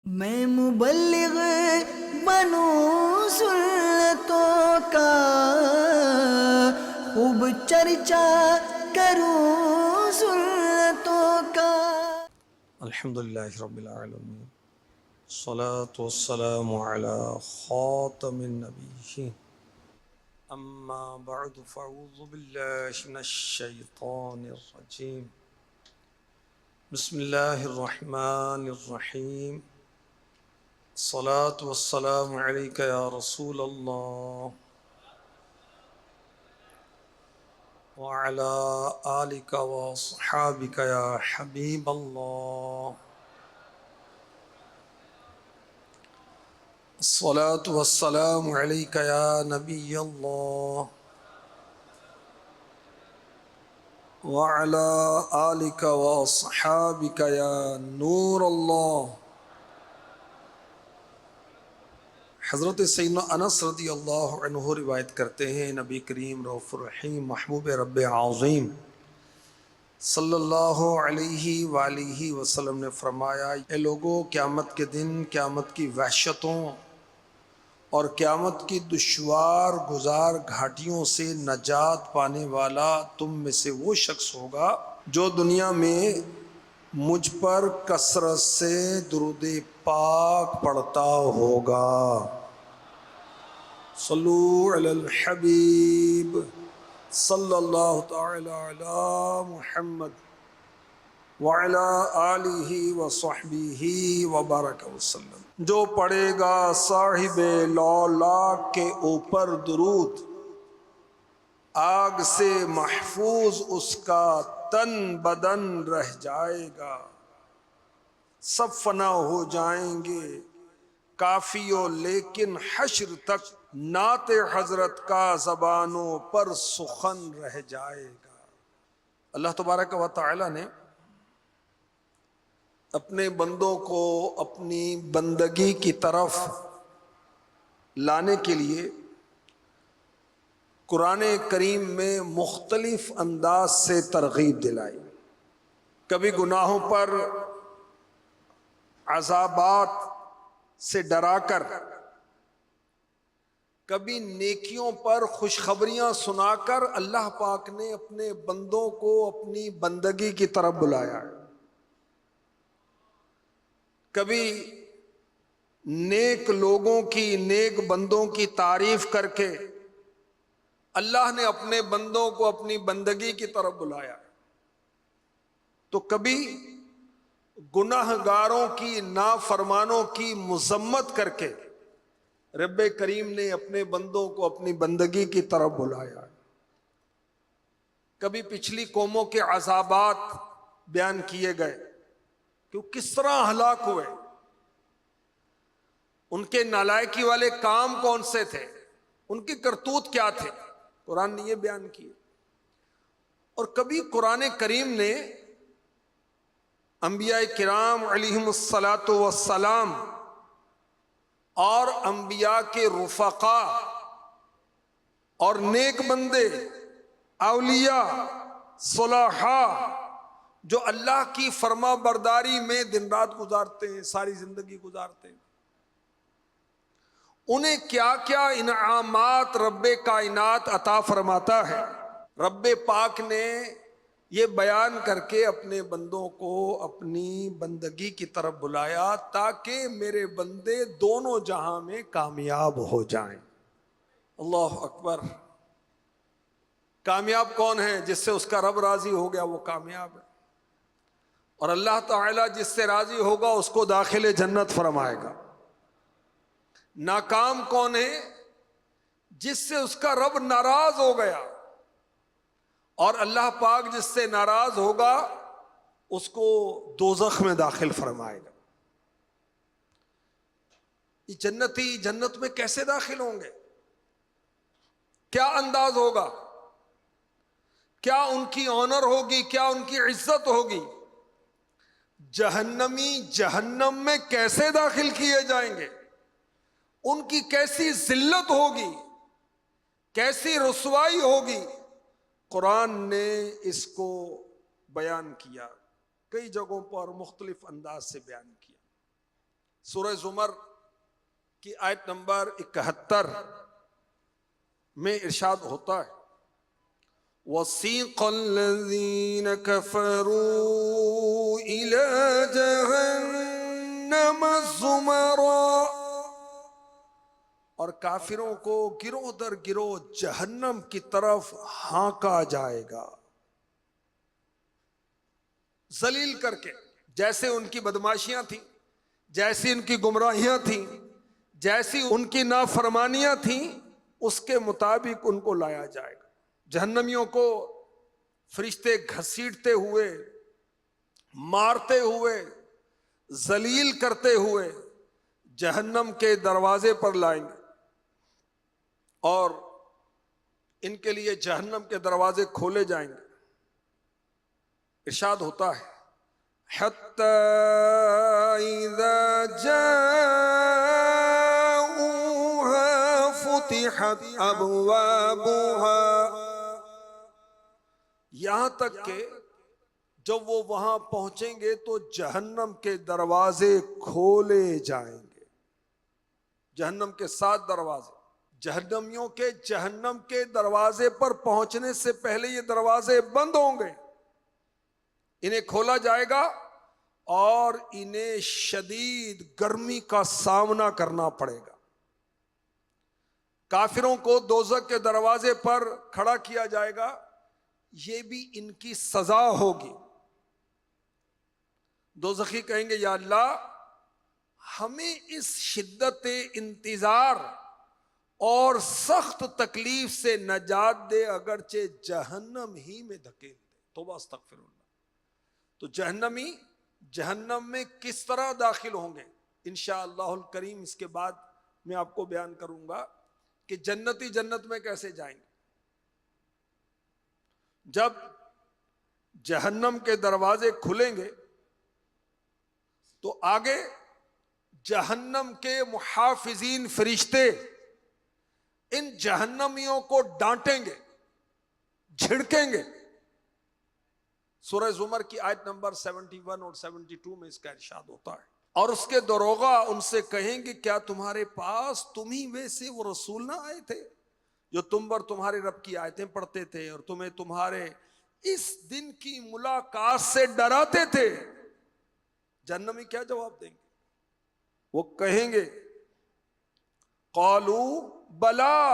میں مبلغ بنوں سنتوں کا، خوب چرچا کروں سنتوں کا۔ الحمدللہ رب العالمین، الصلاة والسلام على خاتم النبیین، اما بعد فاعوذ باللہ من الشیطان الرجیم، بسم اللہ الرحمن الرحیم، الصلاة والسلام علیک یا رسول اللہ وعلى آلک واصحابک یا حبیب اللہ، الصلاة والسلام علیک یا نبی اللہ وعلى آلک واصحابک یا نور اللہ۔ حضرت سیدنا انس رضی اللہ عنہ روایت کرتے ہیں، نبی کریم رؤوف الرحیم محبوب رب عظیم صلی اللہ علیہ وآلہ وسلم نے فرمایا، اے لوگو، قیامت کے دن قیامت کی وحشتوں اور قیامت کی دشوار گزار گھاٹیوں سے نجات پانے والا تم میں سے وہ شخص ہوگا جو دنیا میں مجھ پر کثرت سے درود پاک پڑھتا ہوگا۔ صلو علی الحبیب صلی اللہ تعالی علی محمد وعلی آلہ وصحبہ وبارک وسلم۔ جو پڑھے گا صاحب لا لاکھ کے اوپر درود، آگ سے محفوظ اس کا تن بدن رہ جائے گا۔ سب فنا ہو جائیں گے کافیوں، لیکن حشر تک نعت حضرت کا زبانوں پر سخن رہ جائے گا۔ اللہ تبارک و تعالی نے اپنے بندوں کو اپنی بندگی کی طرف لانے کے لیے قرآن کریم میں مختلف انداز سے ترغیب دلائی۔ کبھی گناہوں پر عذابات سے ڈرا کر، کبھی نیکیوں پر خوشخبریاں سنا کر اللہ پاک نے اپنے بندوں کو اپنی بندگی کی طرف بلایا۔ کبھی نیک لوگوں کی، نیک بندوں کی تعریف کر کے اللہ نے اپنے بندوں کو اپنی بندگی کی طرف بلایا، تو کبھی گناہ گاروں کی، نافرمانوں کی مذمت کر کے رب کریم نے اپنے بندوں کو اپنی بندگی کی طرف بلایا۔ کبھی پچھلی قوموں کے عذابات بیان کیے گئے کہ وہ کس طرح ہلاک ہوئے، ان کے نالائکی والے کام کون سے تھے، ان کی کرتوت کیا تھے، قرآن نے یہ بیان کیے۔ اور کبھی قرآن کریم نے انبیاء کرام علیہم الصلاۃ والسلام اور انبیاء کے رفقاء اور نیک بندے، اولیاء، صلحاء جو اللہ کی فرما برداری میں دن رات گزارتے ہیں، ساری زندگی گزارتے ہیں، انہیں کیا کیا انعامات رب کائنات عطا فرماتا ہے۔ رب پاک نے یہ بیان کر کے اپنے بندوں کو اپنی بندگی کی طرف بلایا تاکہ میرے بندے دونوں جہاں میں کامیاب ہو جائیں۔ اللہ اکبر۔ کامیاب کون ہے؟ جس سے اس کا رب راضی ہو گیا وہ کامیاب ہے، اور اللہ تعالیٰ جس سے راضی ہوگا اس کو داخل جنت فرمائے گا۔ ناکام کون ہے؟ جس سے اس کا رب ناراض ہو گیا، اور اللہ پاک جس سے ناراض ہوگا اس کو دوزخ میں داخل فرمائے گا۔ یہ جنتی جنت میں کیسے داخل ہوں گے؟ کیا انداز ہوگا؟ کیا ان کی آنر ہوگی؟ کیا ان کی عزت ہوگی؟ جہنمی جہنم میں کیسے داخل کیے جائیں گے؟ ان کی کیسی ذلت ہوگی، کیسی رسوائی ہوگی؟ قرآن نے اس کو بیان کیا، کئی جگہوں پر مختلف انداز سے بیان کیا۔ سورہ زمر کی آیت نمبر 71 میں ارشاد ہوتا ہے وَسِيقَ الَّذِينَ كَفَرُوا إِلَى جَهَنَّمَ زُمَرًا، اور کافروں کو گروہ در گروہ جہنم کی طرف ہانکا جائے گا، ذلیل کر کے، جیسے ان کی بدماشیاں تھیں، جیسی ان کی گمراہیاں تھیں، جیسی ان کی نافرمانیاں تھیں، اس کے مطابق ان کو لایا جائے گا۔ جہنمیوں کو فرشتے گھسیٹتے ہوئے، مارتے ہوئے، ذلیل کرتے ہوئے جہنم کے دروازے پر لائیں گے، اور ان کے لیے جہنم کے دروازے کھولے جائیں گے۔ ارشاد ہوتا ہے حَتَّى إِذَا جَاءُوهَا فُتِحَتْ أَبْوَابُهَا، یہاں تک کہ جب وہ وہاں پہنچیں گے تو جہنم کے دروازے کھولے جائیں گے۔ جہنم کے 7 دروازے، جہنمیوں کے جہنم کے دروازے پر پہنچنے سے پہلے یہ دروازے بند ہوں گے، انہیں کھولا جائے گا اور انہیں شدید گرمی کا سامنا کرنا پڑے گا۔ کافروں کو دوزخ کے دروازے پر کھڑا کیا جائے گا، یہ بھی ان کی سزا ہوگی۔ دوزخی کہیں گے یا اللہ ہمیں اس شدت انتظار اور سخت تکلیف سے نجات دے، اگرچہ جہنم ہی میں دھکیل دے۔ توبہ استغفر اللہ۔ تو جہنمی جہنم میں کس طرح داخل ہوں گے انشاءاللہ الکریم اس کے بعد میں آپ کو بیان کروں گا کہ جنتی جنت میں کیسے جائیں گے۔ جب جہنم کے دروازے کھلیں گے تو آگے جہنم کے محافظین فرشتے ان جہنمیوں کو ڈانٹیں گے، جھڑکیں گے۔ سورہ زمر کی آیت نمبر 71 اور 72 میں اس کا ارشاد ہوتا ہے، اور اس کے داروغہ ان سے کہیں گے کیا تمہارے پاس تمہیں ویسے وہ رسول نہ آئے تھے جو تم پر تمہارے رب کی آیتیں پڑھتے تھے اور تمہیں تمہارے اس دن کی ملاقات سے ڈراتے تھے؟ جہنمی کیا جواب دیں گے؟ وہ کہیں گے قالوا بلا،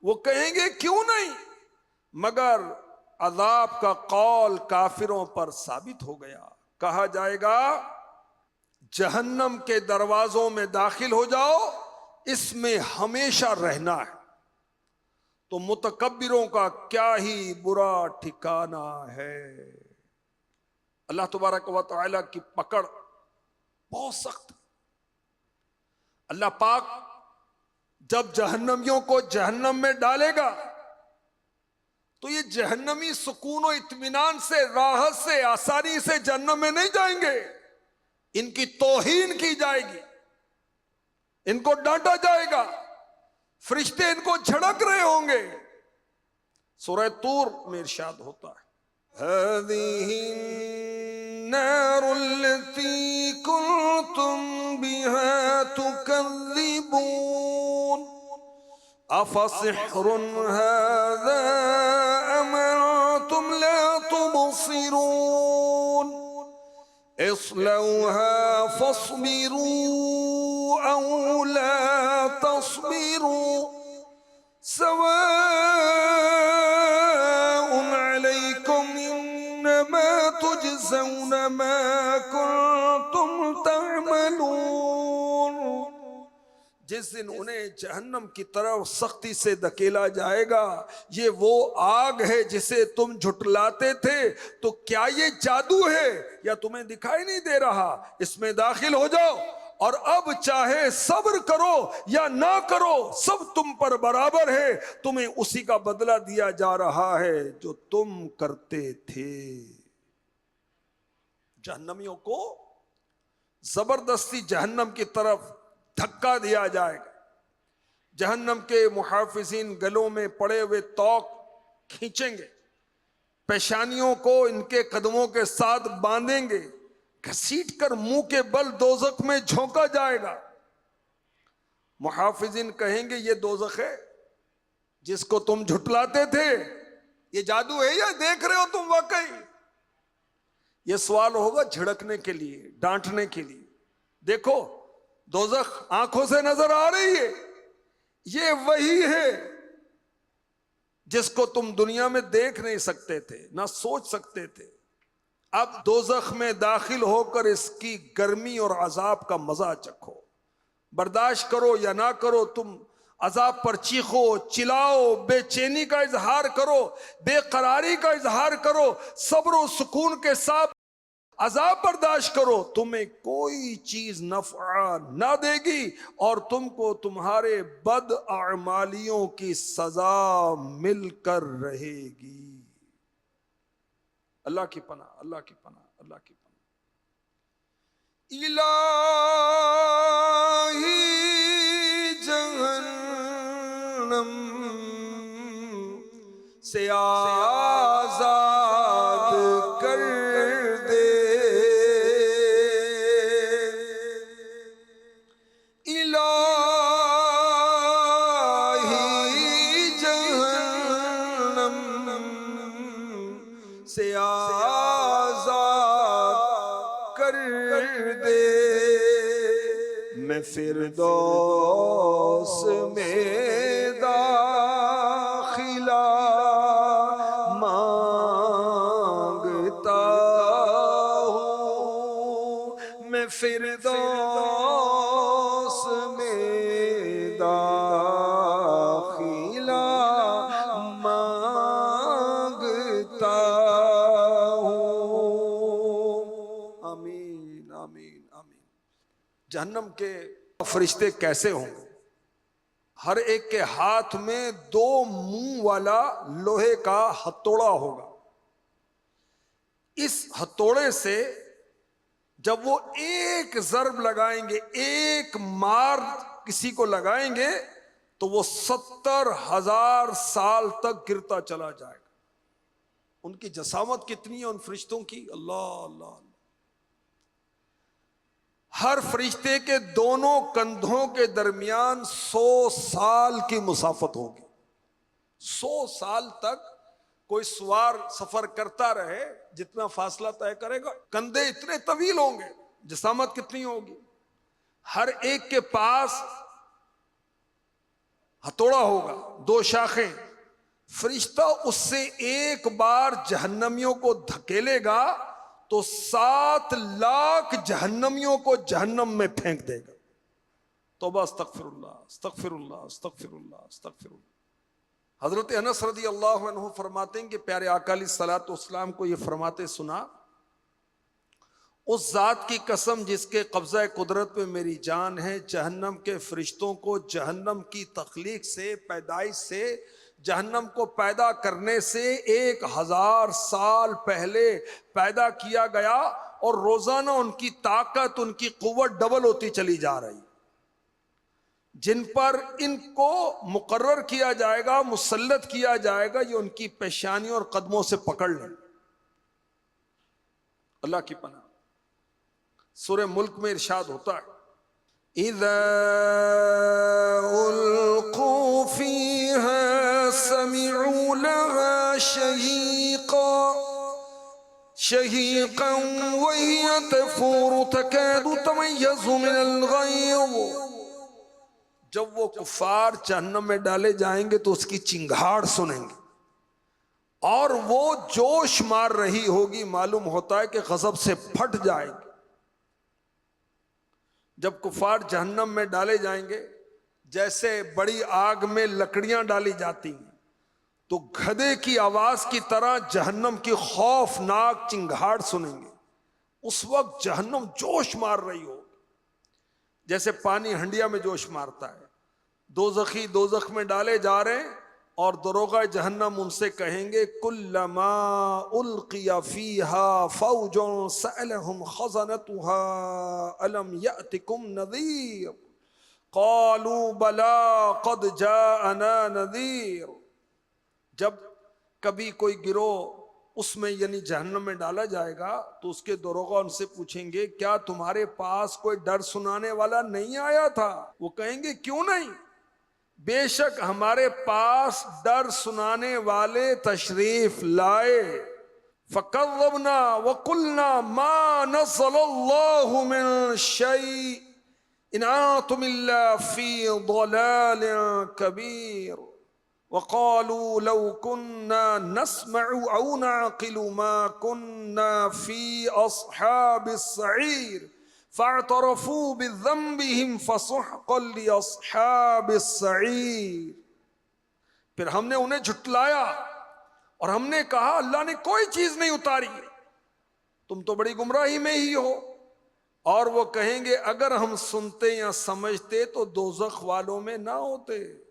وہ کہیں گے کیوں نہیں، مگر عذاب کا قول کافروں پر ثابت ہو گیا۔ کہا جائے گا جہنم کے دروازوں میں داخل ہو جاؤ، اس میں ہمیشہ رہنا ہے۔ تو متکبروں کا کیا ہی برا ٹھکانہ ہے۔ اللہ تبارک و تعالی کی پکڑ بہت سخت۔ اللہ پاک جب جہنمیوں کو جہنم میں ڈالے گا تو یہ جہنمی سکون و اطمینان سے، راحت سے، آسانی سے جہنم میں نہیں جائیں گے، ان کی توہین کی جائے گی، ان کو ڈانٹا جائے گا، فرشتے ان کو جھڑک رہے ہوں گے۔ سورہ طور میں ارشاد ہوتا ہے هذه النار التي كنتم بها تكذبون أفسحر هذا أم أنتم لا تبصرون اصلوها فاصبروا أو لا تصبروا سواء عليكم إنما تجزون ما كنتم تعملون۔ جس دن انہیں جہنم کی طرف سختی سے دھکیلا جائے گا، یہ وہ آگ ہے جسے تم جھٹلاتے تھے، تو کیا یہ جادو ہے یا تمہیں دکھائی نہیں دے رہا؟ اس میں داخل ہو جاؤ، اور اب چاہے صبر کرو یا نہ کرو، سب تم پر برابر ہے، تمہیں اسی کا بدلہ دیا جا رہا ہے جو تم کرتے تھے۔ جہنمیوں کو زبردستی جہنم کی طرف دھکا دیا جائے گا۔ جہنم کے محافظین گلوں میں پڑے ہوئے توق کھینچیں گے، پیشانیوں کو ان کے قدموں کے ساتھ باندھیں گے گھسیٹ کر منہ کے بل دوزخ میں جھونکا جائے گا۔ محافظین کہیں گے یہ دوزخ ہے جس کو تم جھٹلاتے تھے، یہ جادو ہے یا دیکھ رہے ہو تم واقعی؟ یہ سوال ہوگا جھڑکنے کے لیے، ڈانٹنے کے لیے۔ دیکھو دوزخ آنکھوں سے نظر آ رہی ہے، یہ وہی ہے جس کو تم دنیا میں دیکھ نہیں سکتے تھے، نہ سوچ سکتے تھے۔ اب دوزخ میں داخل ہو کر اس کی گرمی اور عذاب کا مزہ چکھو، برداشت کرو یا نہ کرو، تم عذاب پر چیخو، چلاؤ، بے چینی کا اظہار کرو، بے قراری کا اظہار کرو، صبر و سکون کے ساتھ عذاب برداشت کرو، تمہیں کوئی چیز نفع نہ دے گی اور تم کو تمہارے بد اعمالیوں کی سزا مل کر رہے گی۔ اللہ کی پناہ، اللہ کی پناہ، اللہ کی پناہ۔ الہی جہنم سے آزاد کر دے، الہی جہنم سے آزاد کر دے، میں فردوس میں داخلہ مانگتا ہوں، میں فردوس میں داخلہ مانگتا ہوں۔ آمین آمین آمین۔ جہنم کے فرشتے کیسے ہوں گے؟ ہر ایک کے ہاتھ میں 2 منہ والا لوہے کا ہتھوڑا ہوگا۔ اس ہتھوڑے سے جب وہ ایک ضرب لگائیں گے، ایک مار کسی کو لگائیں گے تو وہ 70,000 سال تک گرتا چلا جائے گا۔ ان کی جسامت کتنی ہے ان فرشتوں کی، اللہ اللہ اللہ۔ ہر فرشتے کے دونوں کندھوں کے درمیان 100 سال کی مسافت ہوگی۔ 100 سال تک کوئی سوار سفر کرتا رہے، جتنا فاصلہ طے کرے گا، کندھے اتنے طویل ہوں گے، جسامت کتنی ہوگی۔ ہر ایک کے پاس ہتھوڑا ہوگا، 2 شاخیں۔ فرشتہ اس سے ایک بار جہنمیوں کو دھکیلے گا تو 7 لاکھ جہنمیوں کو جہنم میں پھینک دے گا۔ توبہ، استغفر اللہ استغفر اللہ استغفر اللہ استغفر اللہ۔ حضرت انس رضی اللہ عنہ فرماتے ہیں کہ پیارے آقا علیہ الصلوۃ والسلام کو یہ فرماتے سنا، اس ذات کی قسم جس کے قبضہ قدرت میں میری جان ہے، جہنم کے فرشتوں کو جہنم کی تخلیق سے، پیدائش سے، جہنم کو پیدا کرنے سے 1000 سال پہلے پیدا کیا گیا، اور روزانہ ان کی طاقت، ان کی قوت ڈبل ہوتی چلی جا رہی۔ جن پر ان کو مقرر کیا جائے گا، مسلط کیا جائے گا، یہ ان کی پیشانیوں اور قدموں سے پکڑ لیں۔ اللہ کی پناہ۔ سورہ ملک میں ارشاد ہوتا ہے، اِذَا أُلْقُوا فِيهَا سَمِعُوا لَهَا شَهِيقًا وَهِيَ تَفُورُ تَكَادُ تَمَيَّزُ مِنَ الْغَيْظِ۔ جب وہ کفار جہنم میں ڈالے جائیں گے تو اس کی چنگھاڑ سنیں گے اور وہ جوش مار رہی ہوگی، معلوم ہوتا ہے کہ غضب سے پھٹ جائے گی۔ جب کفار جہنم میں ڈالے جائیں گے، جیسے بڑی آگ میں لکڑیاں ڈالی جاتی ہیں، تو گدھے کی آواز کی طرح جہنم کی خوفناک چنگھاڑ سنیں گے۔ اس وقت جہنم جوش مار رہی ہو، جیسے پانی ہنڈیا میں جوش مارتا ہے۔ دوزخی دوزخ میں ڈالے جا رہے ہیں اور دروغہ جہنم ان سے کہیں گے، کلما القی فیہا فوج سألہم خزنتہا الم یأتکم نذیر قالوا بلا قد جاءنا نذیر۔ جب کبھی کوئی گروہ اس میں یعنی جہنم میں ڈالا جائے گا تو اس کے داروغہ ان سے پوچھیں گے کیا تمہارے پاس کوئی ڈر سنانے والا نہیں آیا تھا؟ وہ کہیں گے کیوں نہیں، بے شک ہمارے پاس ڈر سنانے والے تشریف لائے۔ فَكَذَّبْنَا وَقُلْنَا مَا نَزَّلَ اللَّهُ مِن شَيْءٍ إِنْ أَنْتُمْ إِلَّا فِي ضَلَالٍ كَبِيرٍ وَقَالُوا لَوْ كُنَّا نَسْمَعُ أَوْ نَعْقِلُ مَا كُنَّا فِي أَصْحَابِ السَّعِيرِ فَاعْتَرَفُوا بِذَنبِهِمْ فَسُحْقًا لِأَصْحَابِ السَّعِيرِ۔ پھر ہم نے انہیں جھٹلایا اور ہم نے کہا اللہ نے کوئی چیز نہیں اتاری، تم تو بڑی گمراہی میں ہی ہو۔ اور وہ کہیں گے اگر ہم سنتے یا سمجھتے تو دوزخ والوں میں نہ ہوتے۔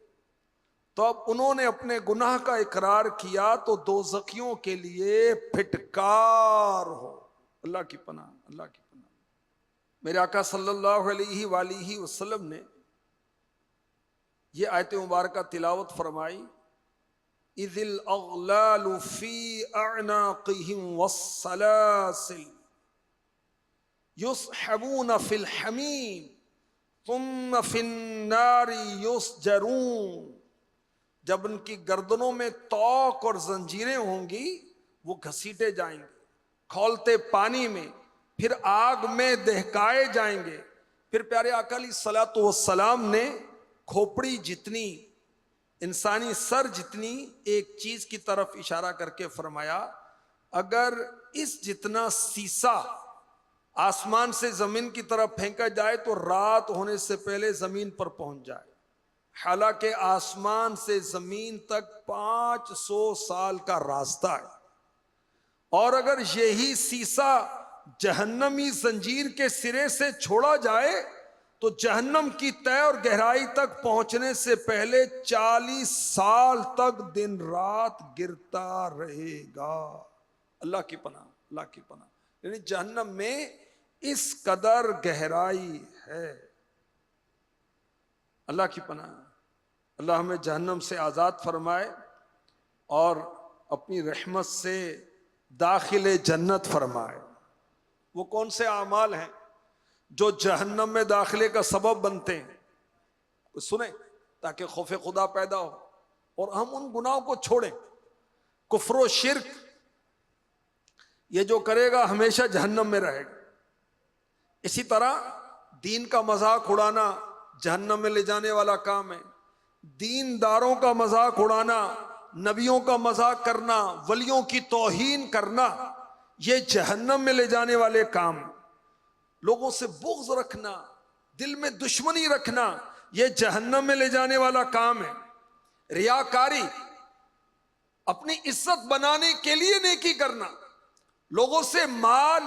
تو اب انہوں نے اپنے گناہ کا اقرار کیا تو دوزخیوں کے لیے پھٹکار ہو۔ اللہ کی پناہ، اللہ کی پناہ۔ میرے آقا صلی اللہ علیہ وآلہ وسلم نے یہ آیت مبارکہ تلاوت فرمائی، اذ الاغلال فی اعناقہم والسلاسل یسحبون فی الحمیم ثم فی النار یسجرون۔ جب ان کی گردنوں میں طوق اور زنجیریں ہوں گی وہ گھسیٹے جائیں گے کھولتے پانی میں، پھر آگ میں دہکائے جائیں گے۔ پھر پیارے آقا علیہ الصلوۃ والسلام نے کھوپڑی جتنی، انسانی سر جتنی ایک چیز کی طرف اشارہ کر کے فرمایا اگر اس جتنا سیسا آسمان سے زمین کی طرف پھینکا جائے تو رات ہونے سے پہلے زمین پر پہنچ جائے، حالانکہ آسمان سے زمین تک 500 سال کا راستہ ہے۔ اور اگر یہی سیسا جہنمی زنجیر کے سرے سے چھوڑا جائے تو جہنم کی تہہ اور گہرائی تک پہنچنے سے پہلے 40 سال تک دن رات گرتا رہے گا۔ اللہ کی پناہ، اللہ کی پناہ۔ یعنی جہنم میں اس قدر گہرائی ہے۔ اللہ کی پناہ۔ اللہ ہمیں جہنم سے آزاد فرمائے اور اپنی رحمت سے داخل جنت فرمائے۔ وہ کون سے اعمال ہیں جو جہنم میں داخلے کا سبب بنتے ہیں؟ سنیں تاکہ خوف خدا پیدا ہو اور ہم ان گناہوں کو چھوڑیں۔ کفر و شرک یہ جو کرے گا ہمیشہ جہنم میں رہے گا۔ اسی طرح دین کا مذاق اڑانا جہنم میں لے جانے والا کام ہے۔ دینداروں کا مذاق اڑانا، نبیوں کا مذاق کرنا، ولیوں کی توہین کرنا، یہ جہنم میں لے جانے والے کام۔ لوگوں سے بغض رکھنا، دل میں دشمنی رکھنا، یہ جہنم میں لے جانے والا کام ہے۔ ریاکاری، اپنی عزت بنانے کے لیے نیکی کرنا، لوگوں سے مال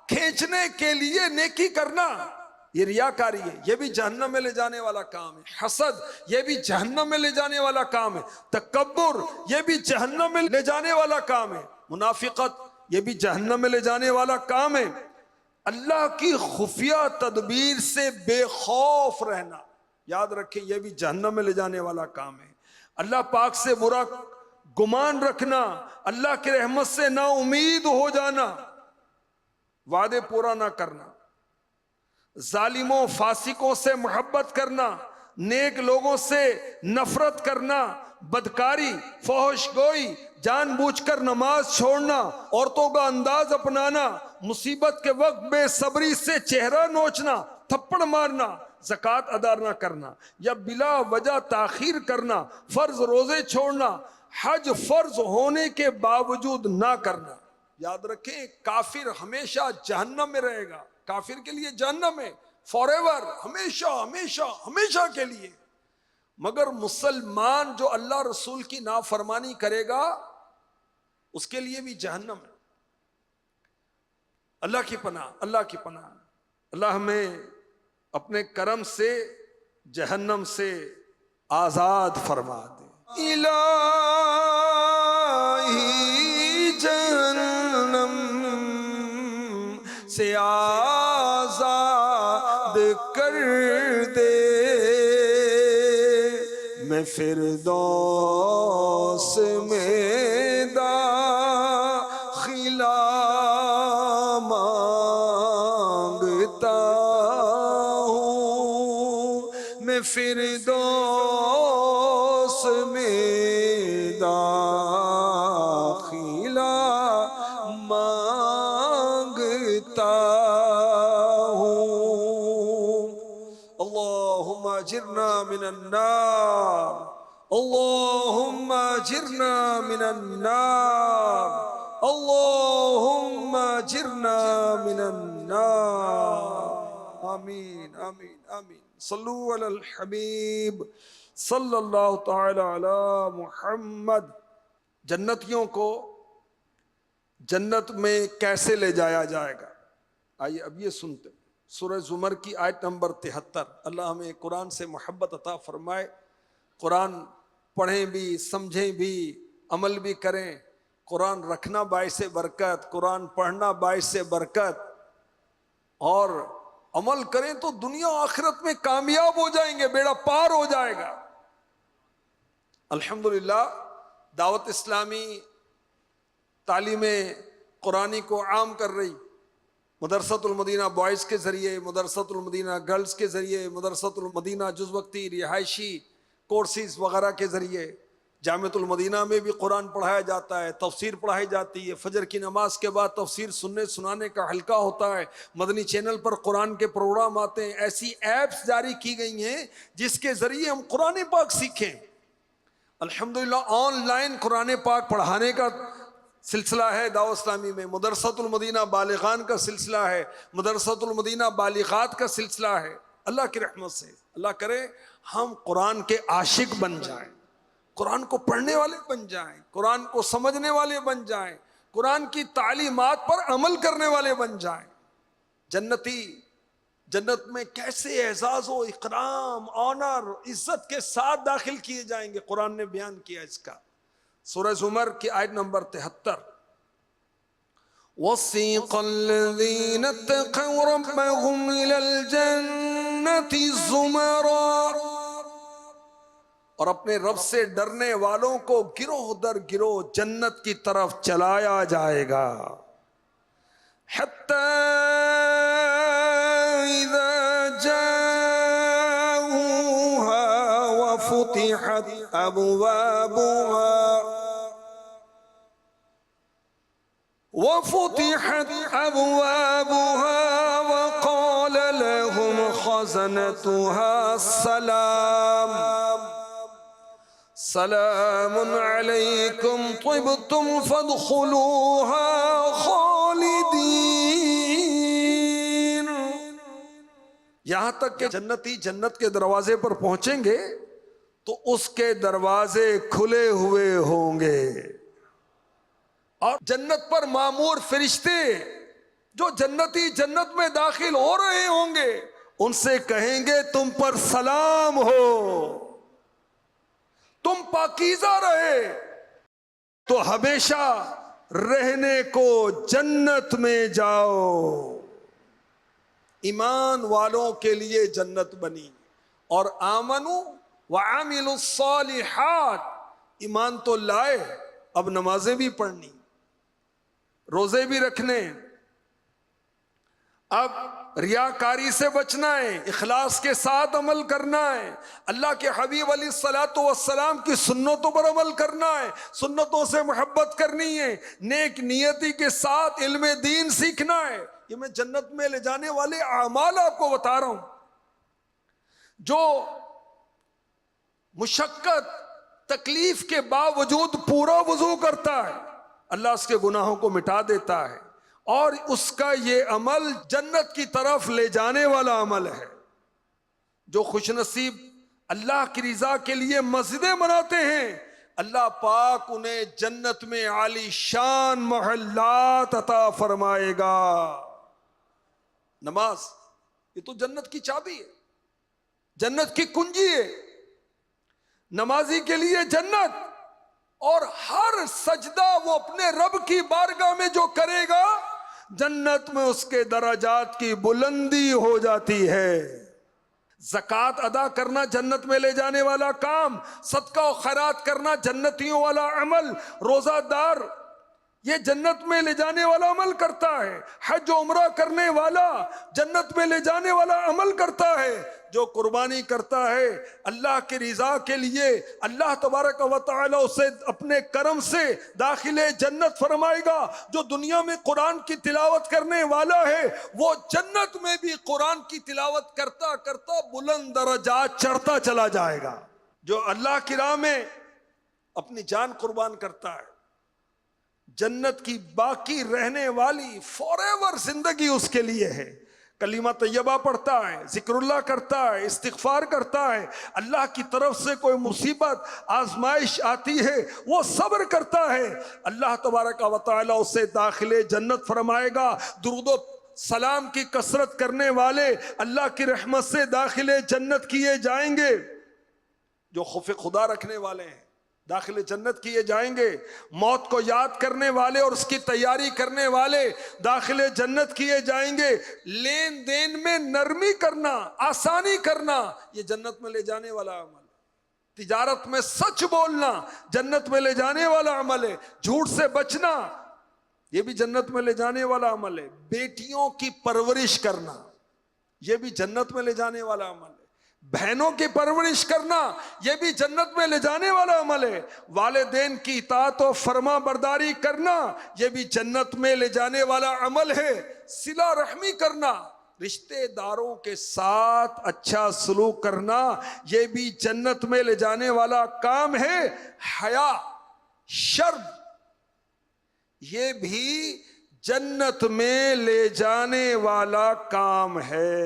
کھینچنے کے لیے نیکی کرنا، یہ ریاکاری ہے، یہ بھی جہنم میں لے جانے والا کام ہے۔ حسد، یہ بھی جہنم میں لے جانے والا کام ہے۔ تکبر، یہ بھی جہنم میں لے جانے والا کام ہے۔ منافقت، یہ بھی جہنم میں لے جانے والا کام ہے۔ اللہ کی خفیہ تدبیر سے بے خوف رہنا، یاد رکھیں یہ بھی جہنم میں لے جانے والا کام ہے۔ اللہ پاک سے برا گمان رکھنا، اللہ کی رحمت سے نا امید ہو جانا، وعدے پورا نہ کرنا، ظالموں فاسقوں سے محبت کرنا، نیک لوگوں سے نفرت کرنا، بدکاری، فحش گوئی، جان بوجھ کر نماز چھوڑنا، عورتوں کا انداز اپنانا، مصیبت کے وقت بے صبری سے چہرہ نوچنا، تھپڑ مارنا، زکوٰۃ ادا نہ کرنا یا بلا وجہ تاخیر کرنا، فرض روزے چھوڑنا، حج فرض ہونے کے باوجود نہ کرنا۔ یاد رکھیں کافر ہمیشہ جہنم میں رہے گا، کافر کے لیے جہنم ہے فار ایور، ہمیشہ ہمیشہ ہمیشہ کے لیے۔ مگر مسلمان جو اللہ رسول کی نافرمانی کرے گا اس کے لیے بھی جہنم ہے۔ اللہ کی پناہ، اللہ کی پناہ۔ اللہ ہمیں اپنے کرم سے جہنم سے آزاد فرما دے۔ الہی جہنم سے آزاد کر دے، میں فردوس میں فردوس میں داخلہ مانگتا ہوں. اللہم اجرنا من النار، اللہم اجرنا من النار، اللہم اجرنا من النار. آمین آمین آمین. صلو علی الحبیب صلی اللہ تعالی علی محمد. جنتیوں کو جنت میں کیسے لے جایا جائے گا؟ آئیے اب یہ سنتے ہیں. سورہ زمر کی آیت نمبر 73. اللہ ہمیں قرآن سے محبت عطا فرمائے. قرآن پڑھیں بھی، سمجھیں بھی، عمل بھی کریں. قرآن رکھنا باعث برکت، قرآن پڑھنا باعث برکت، اور عمل کریں تو دنیا آخرت میں کامیاب ہو جائیں گے، بیڑا پار ہو جائے گا. الحمدللہ دعوت اسلامی تعلیم قرآنی کو عام کر رہی. مدرسۃ المدینہ بوائز کے ذریعے، مدرسۃ المدینہ گرلز کے ذریعے، مدرسۃ المدینہ جز وقتی رہائشی کورسز وغیرہ کے ذریعے. جامعۃ المدینہ میں بھی قرآن پڑھایا جاتا ہے، تفسیر پڑھائی جاتی ہے. فجر کی نماز کے بعد تفسیر سننے سنانے کا حلقہ ہوتا ہے. مدنی چینل پر قرآن کے پروگرام آتے ہیں. ایسی ایپس جاری کی گئی ہیں جس کے ذریعے ہم قرآن پاک سیکھیں. الحمدللہ آن لائن قرآن پاک پڑھانے کا سلسلہ ہے دعوت اسلامی میں. مدرسۃ المدینہ بالغان کا سلسلہ ہے، مدرسۃ المدینہ بالغات کا سلسلہ ہے. اللہ کی رحمت سے اللہ کرے ہم قرآن کے عاشق بن جائیں، قرآن کو پڑھنے والے بن جائیں، قرآن کو سمجھنے والے بن جائیں، قرآن کی تعلیمات پر عمل کرنے والے بن جائیں. جنتی جنت میں کیسے اعزاز و اکرام، آنر، عزت کے ساتھ داخل کیے جائیں گے، قرآن نے بیان کیا اس کا. سورہ زمر کی آیت نمبر 73. وَسِيقَ الَّذِينَ اتَّقَوْا رَبَّهُمْ إِلَى الْجَنَّةِ زُمَرًا. اور اپنے رب سے ڈرنے والوں کو گروہ در گروہ جنت کی طرف چلایا جائے گا. حَتَّى إِذَا جَاءُوهَا وَفُتِحَتْ أَبْوَابُهَا وقال لهم خزنتها سلام عليكم طبتم فادخلوها خالدين. یہاں تک کہ جنتی جنت کے دروازے پر پہنچیں گے تو اس کے دروازے کھلے ہوئے ہوں گے، اور جنت پر مامور فرشتے جو جنتی جنت میں داخل ہو رہے ہوں گے ان سے کہیں گے تم پر سلام ہو، تم پاکیزہ رہے تو ہمیشہ رہنے کو جنت میں جاؤ. ایمان والوں کے لیے جنت بنی. اور آمنوا وعملوا الصالحات، ایمان تو لائے، اب نمازیں بھی پڑھنی، روزے بھی رکھنے، اب ریاکاری سے بچنا ہے، اخلاص کے ساتھ عمل کرنا ہے، اللہ کے حبیب علیہ الصلوۃ والسلام کی سنتوں پر عمل کرنا ہے، سنتوں سے محبت کرنی ہے، نیک نیتی کے ساتھ علم دین سیکھنا ہے. یہ میں جنت میں لے جانے والے اعمال آپ کو بتا رہا ہوں. جو مشقت تکلیف کے باوجود پورا وضو کرتا ہے اللہ اس کے گناہوں کو مٹا دیتا ہے، اور اس کا یہ عمل جنت کی طرف لے جانے والا عمل ہے. جو خوش نصیب اللہ کی رضا کے لیے مسجدیں بناتے ہیں اللہ پاک انہیں جنت میں عالی شان محلات عطا فرمائے گا. نماز یہ تو جنت کی چابی ہے، جنت کی کنجی ہے. نمازی کے لیے جنت، اور ہر سجدہ وہ اپنے رب کی بارگاہ میں جو کرے گا جنت میں اس کے درجات کی بلندی ہو جاتی ہے. زکوٰۃ ادا کرنا جنت میں لے جانے والا کام، صدقہ و خیرات کرنا جنتیوں والا عمل، روزہ دار یہ جنت میں لے جانے والا عمل کرتا ہے. حج و عمرہ کرنے والا جنت میں لے جانے والا عمل کرتا ہے. جو قربانی کرتا ہے اللہ کی رضا کے لیے، اللہ تبارک و تعالی اسے اپنے کرم سے داخل جنت فرمائے گا. جو دنیا میں قرآن کی تلاوت کرنے والا ہے وہ جنت میں بھی قرآن کی تلاوت کرتا کرتا بلند درجات چڑھتا چلا جائے گا. جو اللہ کی راہ میں اپنی جان قربان کرتا ہے، جنت کی باقی رہنے والی فار ایور زندگی اس کے لیے ہے. کلمہ طیبہ پڑھتا ہے، ذکر اللہ کرتا ہے، استغفار کرتا ہے، اللہ کی طرف سے کوئی مصیبت آزمائش آتی ہے وہ صبر کرتا ہے، اللہ تبارک و تعالی اسے داخل جنت فرمائے گا. درود و سلام کی کثرت کرنے والے اللہ کی رحمت سے داخل جنت کیے جائیں گے. جو خوف خدا رکھنے والے ہیں داخل جنت کیے جائیں گے. موت کو یاد کرنے والے اور اس کی تیاری کرنے والے داخل جنت کیے جائیں گے. لین دین میں نرمی کرنا، آسانی کرنا، یہ جنت میں لے جانے والا عمل. تجارت میں سچ بولنا جنت میں لے جانے والا عمل ہے. جھوٹ سے بچنا یہ بھی جنت میں لے جانے والا عمل ہے. بیٹیوں کی پرورش کرنا یہ بھی جنت میں لے جانے والا عمل ہے. بہنوں کی پرورش کرنا یہ بھی جنت میں لے جانے والا عمل ہے. والدین کی اطاعت و فرما برداری کرنا یہ بھی جنت میں لے جانے والا عمل ہے. صلہ رحمی کرنا، رشتہ داروں کے ساتھ اچھا سلوک کرنا یہ بھی جنت میں لے جانے والا کام ہے. حیا، شرم یہ بھی جنت میں لے جانے والا کام ہے.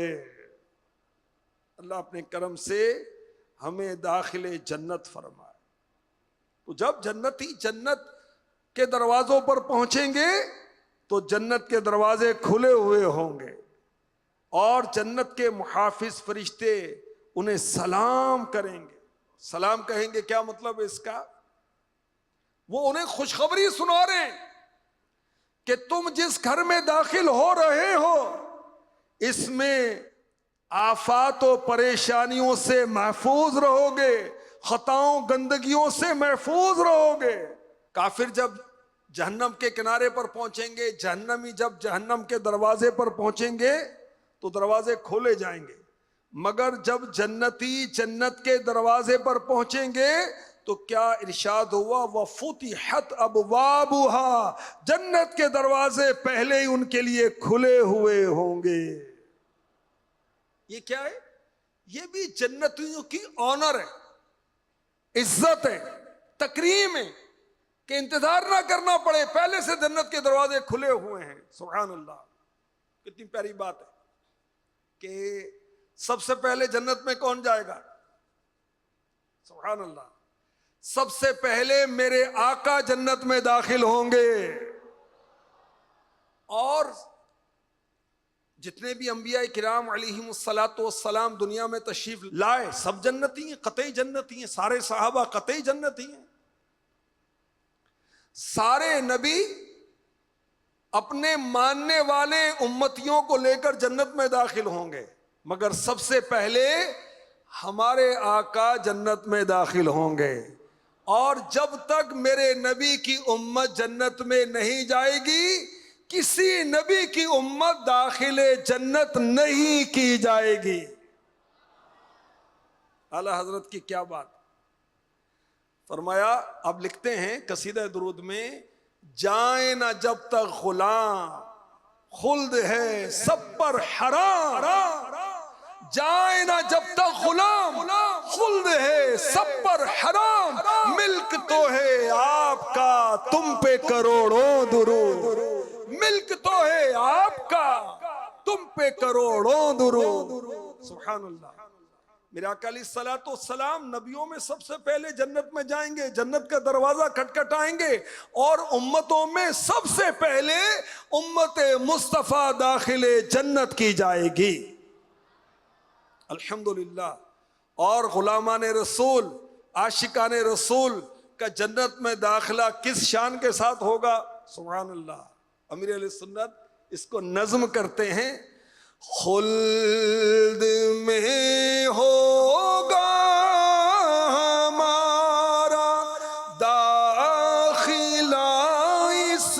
اللہ اپنے کرم سے ہمیں داخل جنت فرمائے. تو جب جنتی جنت کے دروازوں پر پہنچیں گے تو جنت کے دروازے کھلے ہوئے ہوں گے اور جنت کے محافظ فرشتے انہیں سلام کریں گے. سلام کہیں گے کیا مطلب ہے اس کا؟ وہ انہیں خوشخبری سنا رہے ہیں کہ تم جس گھر میں داخل ہو رہے ہو اس میں آفات و پریشانیوں سے محفوظ رہو گے، خطاؤں گندگیوں سے محفوظ رہو گے. کافر جب جہنم کے کنارے پر پہنچیں گے، جہنمی جب جہنم کے دروازے پر پہنچیں گے تو دروازے کھولے جائیں گے، مگر جب جنتی جنت کے دروازے پر پہنچیں گے تو کیا ارشاد ہوا؟ وَفُتِحَتْ أَبْوَابُهَا، جنت کے دروازے پہلے ہی ان کے لیے کھلے ہوئے ہوں گے. یہ کیا ہے؟ یہ بھی جنتیوں کی آنر ہے، عزت ہے، تکریم ہے کہ انتظار نہ کرنا پڑے، پہلے سے جنت کے دروازے کھلے ہوئے ہیں. سبحان اللہ، کتنی پیاری بات ہے کہ سب سے پہلے جنت میں کون جائے گا؟ سبحان اللہ، سب سے پہلے میرے آقا جنت میں داخل ہوں گے. اور جتنے بھی انبیاء کرام علیہم الصلاۃ والسلام دنیا میں تشریف لائے سب جنتی ہیں، قطعی جنتی ہیں. سارے صحابہ قطعی جنتی ہیں. سارے نبی اپنے ماننے والے امتیوں کو لے کر جنت میں داخل ہوں گے، مگر سب سے پہلے ہمارے آقا جنت میں داخل ہوں گے. اور جب تک میرے نبی کی امت جنت میں نہیں جائے گی کسی نبی کی امت داخل جنت نہیں کی جائے گی. اعلی حضرت کی کیا بات. فرمایا، اب لکھتے ہیں قصیدہ درود میں، جائیں نہ جب تک غلام خلد ہے سب پر حرام. جائیں نہ جب تک غلام خلد ہے سب پر حرام. ملک تو ہے آپ کا تم پہ کروڑوں درود. ملک تو ہے آپ کا تم پہ کروڑوں درود. سبحان اللہ. میرے آقا علیہ الصلوۃ والسلام نبیوں میں سب سے پہلے جنت میں جائیں گے، جنت کا دروازہ کھٹکھٹائیں گے اور امتوں میں سب سے پہلے امت مصطفیٰ داخل جنت کی جائے گی. الحمدللہ. اور غلامان رسول، عاشقان رسول کا جنت میں داخلہ کس شان کے ساتھ ہوگا؟ سبحان اللہ. امیر علیہ سنت اس کو نظم کرتے ہیں، خلد میں ہوگا ہمارا داخلہ اس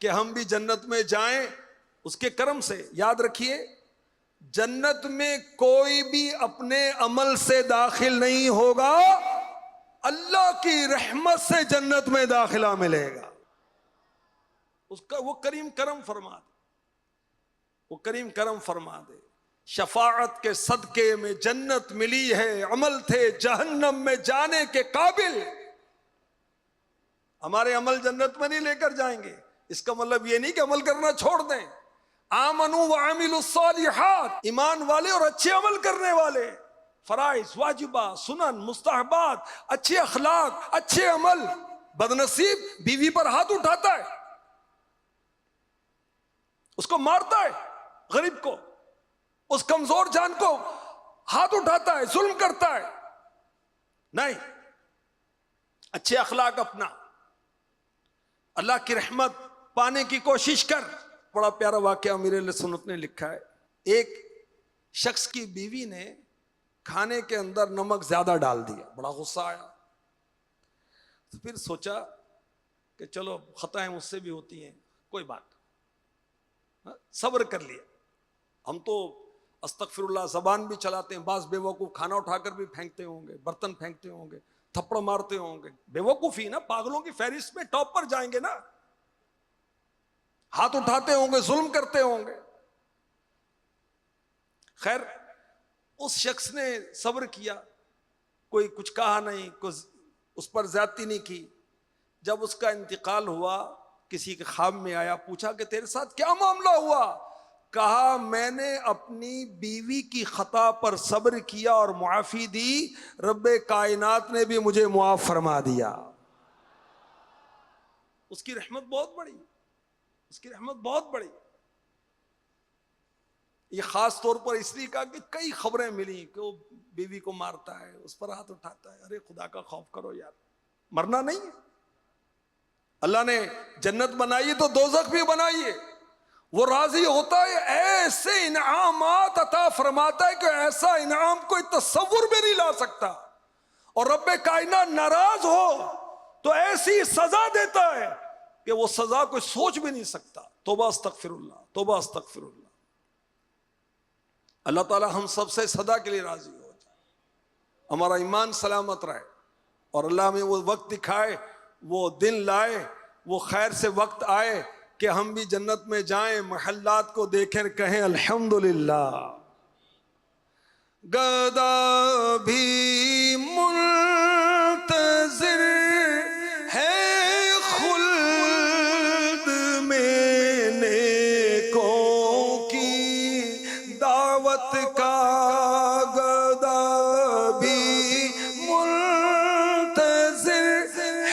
کہ ہم بھی جنت میں جائیں اس کے کرم سے. یاد رکھیے جنت میں کوئی بھی اپنے عمل سے داخل نہیں ہوگا, اللہ کی رحمت سے جنت میں داخلہ ملے گا. اس کا وہ کریم کرم فرما دے, وہ کریم کرم فرما دے. شفاعت کے صدقے میں جنت ملی ہے, عمل تھے جہنم میں جانے کے قابل. ہمارے عمل جنت میں نہیں لے کر جائیں گے. اس کا مطلب یہ نہیں کہ عمل کرنا چھوڑ دیں. آمنوا وعملوا الصالحات, ایمان والے اور اچھے عمل کرنے والے, فرائض, واجبات, سنن, مستحبات, اچھے اخلاق, اچھے عمل. بدنصیب بیوی پر ہاتھ اٹھاتا ہے, اس کو مارتا ہے, غریب کو, اس کمزور جان کو ہاتھ اٹھاتا ہے, ظلم کرتا ہے. نہیں, اچھے اخلاق اپنا, اللہ کی رحمت پانے کی کوشش کر. بڑا پیارا واقعہ امیر اہل سنت نے لکھا ہے. ایک شخص کی بیوی نے کھانے کے اندر نمک زیادہ ڈال دیا, بڑا غصہ آیا. تو پھر سوچا کہ چلو خطائیں مجھ سے بھی ہوتی ہیں, کوئی بات, صبر کر لیا. ہم تو استغفر اللہ زبان بھی چلاتے ہیں, بعض بے وقوف کھانا اٹھا کر بھی پھینکتے ہوں گے, برتن پھینکتے ہوں گے, تھپڑ مارتے ہوں گے. بے وقوفی نا, پاگلوں کی فہرست میں ٹاپ پر جائیں گے نا. ہاتھ اٹھاتے ہوں گے, ظلم کرتے ہوں گے. خیر اس شخص نے صبر کیا, کوئی کچھ کہا نہیں, کچھ اس پر زیادتی نہیں کی. جب اس کا انتقال ہوا کسی کے خواب میں آیا, پوچھا کہ تیرے ساتھ کیا معاملہ ہوا؟ کہا میں نے اپنی بیوی کی خطا پر صبر کیا اور معافی دی, رب کائنات نے بھی مجھے معاف فرما دیا. اس کی رحمت بہت بڑی, اس کی رحمت بہت بڑی. یہ خاص طور پر اس لیے کہا کہ کئی خبریں ملی کہ وہ بیوی کو مارتا ہے, اس پر ہاتھ اٹھاتا ہے. ارے خدا کا خوف کرو یار, مرنا نہیں ہے. اللہ نے جنت بنائی تو دوزخ بھی بنائی ہے. وہ راضی ہوتا ہے, ایسے انعامات عطا فرماتا ہے کہ ایسا انعام کوئی تصور میں نہیں لا سکتا. اور رب کائنات ناراض ہو تو ایسی سزا دیتا ہے کہ وہ سزا کوئی سوچ بھی نہیں سکتا. توبہ استغفر اللہ, توبہ استغفر اللہ. اللہ تعالی ہم سب سے سدا کے لیے راضی ہو جائے, ہمارا ایمان سلامت رہے, اور اللہ ہمیں وہ وقت دکھائے, وہ دن لائے, وہ خیر سے وقت آئے کہ ہم بھی جنت میں جائیں, محلات کو دیکھیں, کہیں الحمدللہ. گدا بھی منتظر ہے خلد میں نیکوں کی دعوت کا, گدا بھی منتظر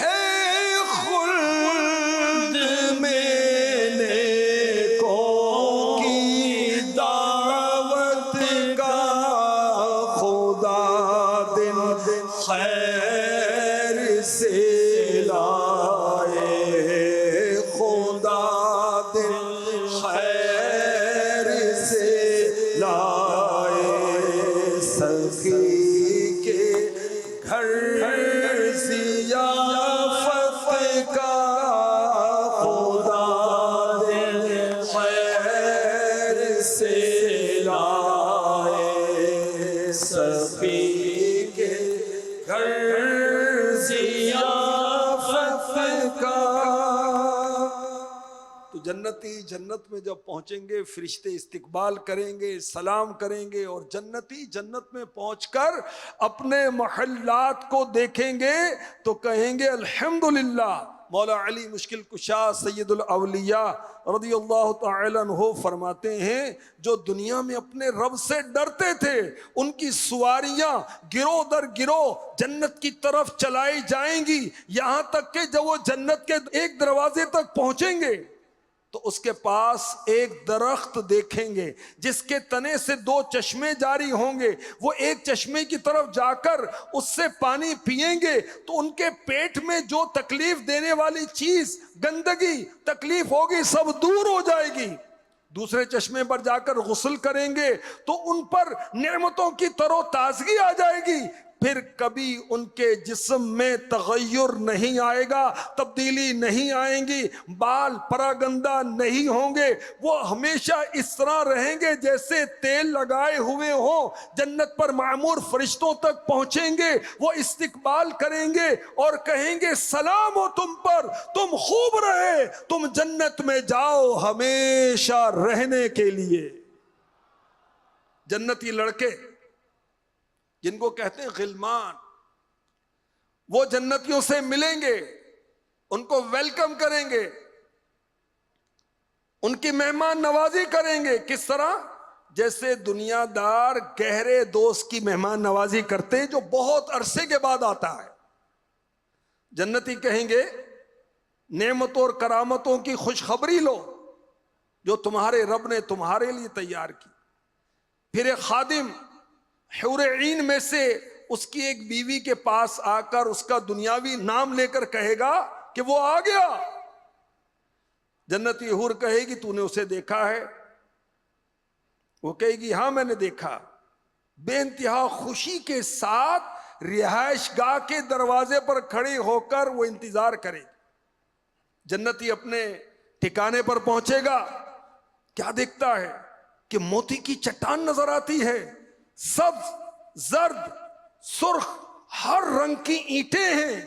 ہے خلد میں نیکوں کی دعوت کا. خدا دن خیر سے لائے, خدا دن خیر سے لائے. سخی کے گھر ضیافت کا, خدا دن خیر سے لائے. سخی کے گھر ضیافت کا. تو جنتی جنت میں جب پہنچیں گے فرشتے استقبال کریں گے, سلام کریں گے, اور جنتی جنت میں پہنچ کر اپنے محلات کو دیکھیں گے تو کہیں گے الحمدللہ. مولا علی مشکل کشا سید الاولیاء رضی اللہ تعالی عنہ فرماتے ہیں, جو دنیا میں اپنے رب سے ڈرتے تھے ان کی سواریاں گروہ در گروہ جنت کی طرف چلائی جائیں گی, یہاں تک کہ جب وہ جنت کے ایک دروازے تک پہنچیں گے تو اس کے پاس ایک درخت دیکھیں گے جس کے تنے سے 2 چشمے جاری ہوں گے. وہ ایک چشمے کی طرف جا کر اس سے پانی پئیں گے تو ان کے پیٹ میں جو تکلیف دینے والی چیز, گندگی, تکلیف ہوگی, سب دور ہو جائے گی. دوسرے چشمے پر جا کر غسل کریں گے تو ان پر نعمتوں کی تر و تازگی آ جائے گی. پھر کبھی ان کے جسم میں تغیر نہیں آئے گا، تبدیلی نہیں آئیں گی، بال پراگندہ نہیں ہوں گے، وہ ہمیشہ اس طرح رہیں گے جیسے تیل لگائے ہوئے ہوں۔ جنت پر معمور فرشتوں تک پہنچیں گے، وہ استقبال کریں گے اور کہیں گے سلام ہو تم پر، تم خوب رہے، تم جنت میں جاؤ ہمیشہ رہنے کے لیے۔ جنتی لڑکے جن کو کہتے ہیں غلمان، وہ جنتیوں سے ملیں گے، ان کو ویلکم کریں گے، ان کی مہمان نوازی کریں گے۔ کس طرح؟ جیسے دنیا دار گہرے دوست کی مہمان نوازی کرتے ہیں جو بہت عرصے کے بعد آتا ہے۔ جنتی کہیں گے نعمتوں اور کرامتوں کی خوشخبری لو جو تمہارے رب نے تمہارے لیے تیار کی۔ پھر ایک خادم حور عین میں سے اس کی ایک بیوی کے پاس آ کر اس کا دنیاوی نام لے کر کہے گا کہ وہ آ گیا۔ جنتی حور کہے گی تو نے اسے دیکھا ہے؟ وہ کہے گی ہاں میں نے دیکھا۔ بے انتہا خوشی کے ساتھ رہائش گاہ کے دروازے پر کھڑی ہو کر وہ انتظار کرے گی۔ جنتی اپنے ٹھکانے پر پہنچے گا، کیا دیکھتا ہے کہ موتی کی چٹان نظر آتی ہے، سبز، زرد، سرخ، ہر رنگ کی اینٹیں ہیں۔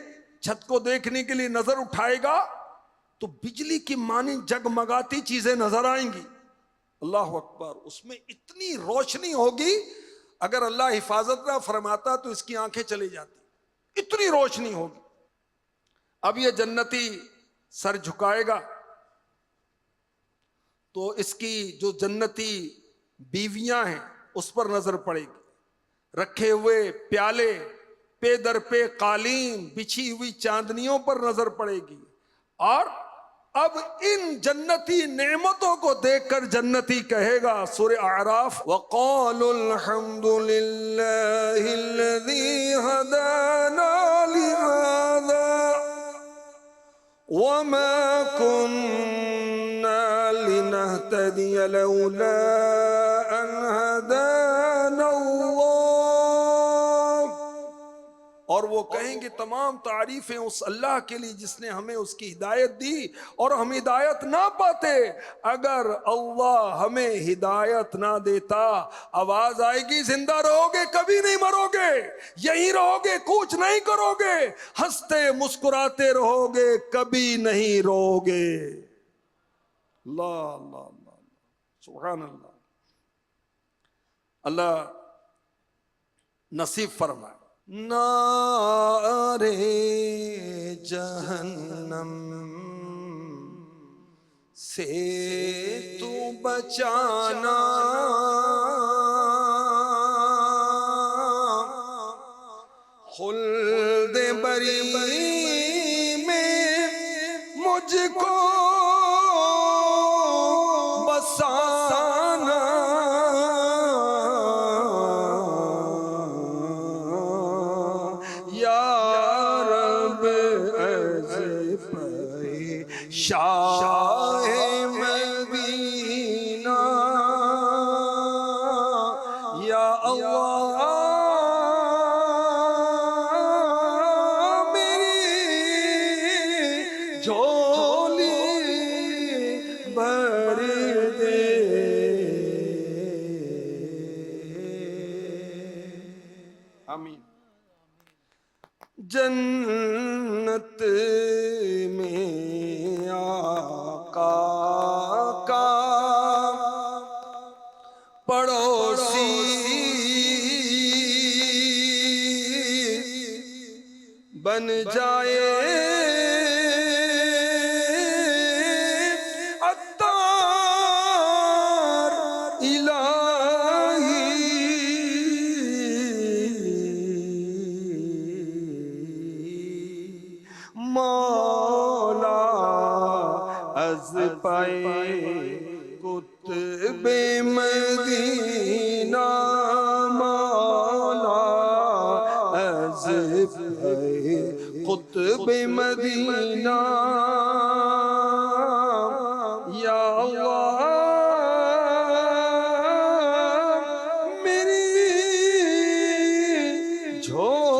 چھت کو دیکھنے کے لیے نظر اٹھائے گا تو بجلی کی مانند جگمگاتی چیزیں نظر آئیں گی۔ اللہ اکبر، اس میں اتنی روشنی ہوگی اگر اللہ حفاظت نہ فرماتا تو اس کی آنکھیں چلی جاتی، اتنی روشنی ہوگی۔ اب یہ جنتی سر جھکائے گا تو اس کی جو جنتی بیویاں ہیں اس پر نظر پڑے گی، رکھے ہوئے پیالے، پے در پہ قالین، بچھی ہوئی چاندنیوں پر نظر پڑے گی۔ اور اب ان جنتی نعمتوں کو دیکھ کر جنتی کہے گا، سورہ اعراف، وَقَالُوا الْحَمْدُ لِلَّهِ الَّذِي هَدَانَا لِهَذَا وَمَا كُنَّا لِنَهْتَدِيَ لَوْلَا أَنْ هَدَانَا اللَّهُ۔ اور وہ کہیں گے تمام تعریفیں اس اللہ کے لیے جس نے ہمیں اس کی ہدایت دی، اور ہم ہدایت نہ پاتے اگر اللہ ہمیں ہدایت نہ دیتا۔ آواز آئے گی زندہ رہو گے، کبھی نہیں مرو گے، یہیں رہو گے، کوچ نہیں کرو گے، ہنستے مسکراتے رہو گے، کبھی نہیں رو گے۔ اللہ اللہ اللہ، سبحان اللہ۔ اللہ نصیب فرمائے۔ نارے جہنم سے تو بچانا، خلد بری میں مجھ کو بسانا، شاہ مدینہ، یا اللہ میری جھولی بھر دے۔ آمین۔ جنت میں آقا کا پڑوسی بن جائے عطار الہی، مولا از پائے قطب مدینہ، مولا از پائے قطب مدینہ، یا اللہ میری جھولی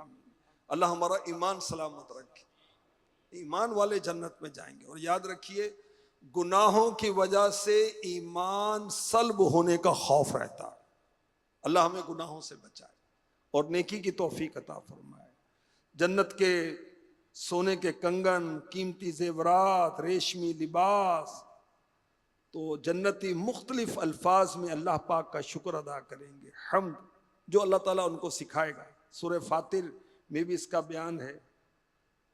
آمین۔ اللہ ہمارا ایمان سلامت رکھے، ایمان والے جنت میں جائیں گے۔ اور یاد رکھیے گناہوں کی وجہ سے ایمان سلب ہونے کا خوف رہتا ہے۔ اللہ ہمیں گناہوں سے بچائے اور نیکی کی توفیق عطا فرمائے۔ جنت کے سونے کے کنگن، قیمتی زیورات، ریشمی لباس، تو جنتی مختلف الفاظ میں اللہ پاک کا شکر ادا کریں گے، حمد جو اللہ تعالیٰ ان کو سکھائے گا۔ سورہ فاتر میں بھی اس کا بیان ہے،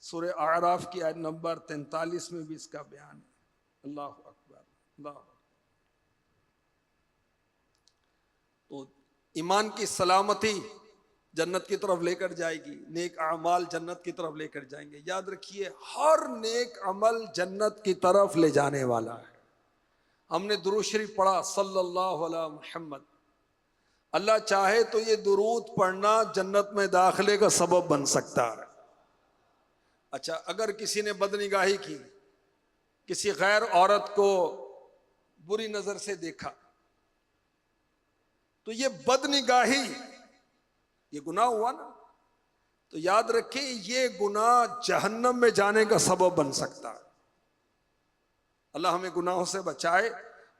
سورہ اعراف کی آیت نمبر 43 میں بھی اس کا بیان ہے۔ اللہ اکبر، اللہ اکبر۔ تو ایمان کی سلامتی جنت کی طرف لے کر جائے گی، نیک اعمال جنت کی طرف لے کر جائیں گے۔ یاد رکھیے ہر نیک عمل جنت کی طرف لے جانے والا ہے۔ ہم نے درود شریف پڑھا صلی اللہ علیہ محمد، اللہ چاہے تو یہ درود پڑھنا جنت میں داخلے کا سبب بن سکتا ہے۔ اچھا، اگر کسی نے بدنگاہی کی، کسی غیر عورت کو بری نظر سے دیکھا، تو یہ بدنگاہی یہ گناہ ہوا نا، تو یاد رکھیں یہ گناہ جہنم میں جانے کا سبب بن سکتا ہے۔ اللہ ہمیں گناہوں سے بچائے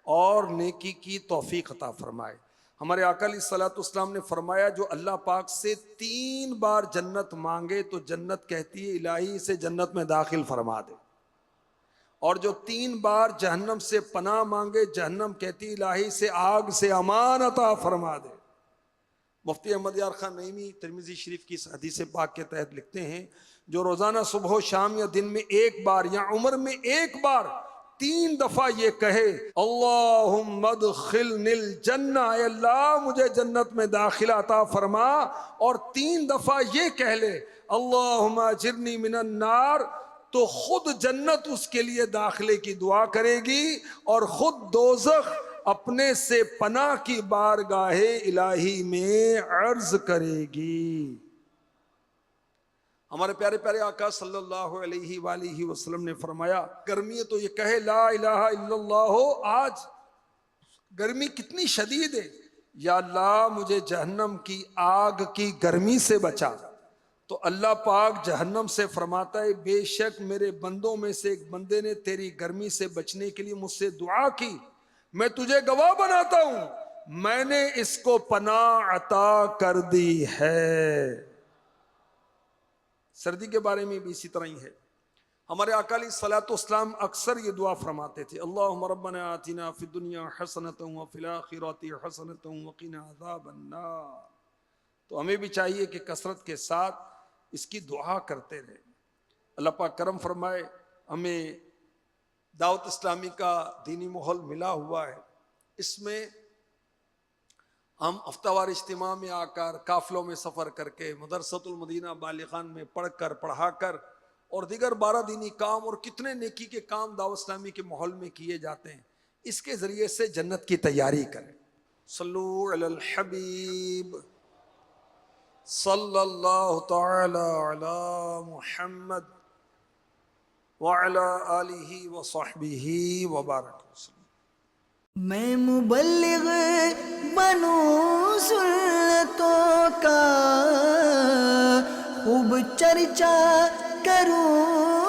اور نیکی کی توفیق عطا فرمائے۔ ہمارے آقا علیہ الصلوۃ والسلام نے فرمایا جو اللہ پاک سے 3 بار جنت مانگے تو جنت کہتی ہے الہی اسے جنت میں داخل فرما دے، اور جو 3 بار جہنم سے پناہ مانگے جہنم کہتی الہی سے آگ سے امان عطا فرما دے۔ مفتی احمد یار خان نعیمی ترمذی شریف کی اس حدیث پاک کے تحت لکھتے ہیں جو روزانہ صبح و شام یا دن میں 1 بار یا عمر میں 1 بار 3 دفعہ یہ کہے اللہم ادخلنی الجنہ، اے اللہ مجھے جنت میں داخلہ عطا فرما، اور 3 دفعہ یہ کہہ لے اللہم اجرنی من النار، تو خود جنت اس کے لیے داخلے کی دعا کرے گی اور خود دوزخ اپنے سے پناہ کی بارگاہ الہی میں عرض کرے گی۔ ہمارے پیارے پیارے آقا صلی اللہ علیہ وآلہ وسلم نے فرمایا گرمی ہے تو یہ کہے لا الہ الا اللہ۔ آج گرمی کتنی شدید ہے، یا اللہ مجھے جہنم کی آگ کی گرمی سے بچا، تو اللہ پاک جہنم سے فرماتا ہے بے شک میرے بندوں میں سے ایک بندے نے تیری گرمی سے بچنے کے لیے مجھ سے دعا کی، میں تجھے گواہ بناتا ہوں میں نے اس کو پناہ عطا کر دی ہے۔ سردی کے بارے میں بھی اسی طرح ہی ہے۔ ہمارے آقا علیہ الصلوۃ والسلام اکثر یہ دعا فرماتے تھے اللہم ربنا آتنا فی الدنیا حسنۃ وفی الآخرۃ حسنۃ وقنا عذاب النار۔ تو ہمیں بھی چاہیے کہ کثرت کے ساتھ اس کی دعا کرتے رہیں۔ اللہ پاک کرم فرمائے، ہمیں دعوت اسلامی کا دینی ماحول ملا ہوا ہے، اس میں ہم ہفتہ وار اجتماع میں آ کر قافلوں میں سفر کر کے مدرسۃ المدینہ بالغان میں پڑھ کر پڑھا کر اور دیگر 12 دینی کام اور کتنے نیکی کے کام دعوت اسلامی کے ماحول میں کیے جاتے ہیں، اس کے ذریعے سے جنت کی تیاری کریں۔ صلو علی الحبیب صلی اللہ تعالی علی محمد وعلی آلہ وصحبہ وبارک وسلم۔ میں مبلغ بنوں سنتوں کا خوب چرچا کروں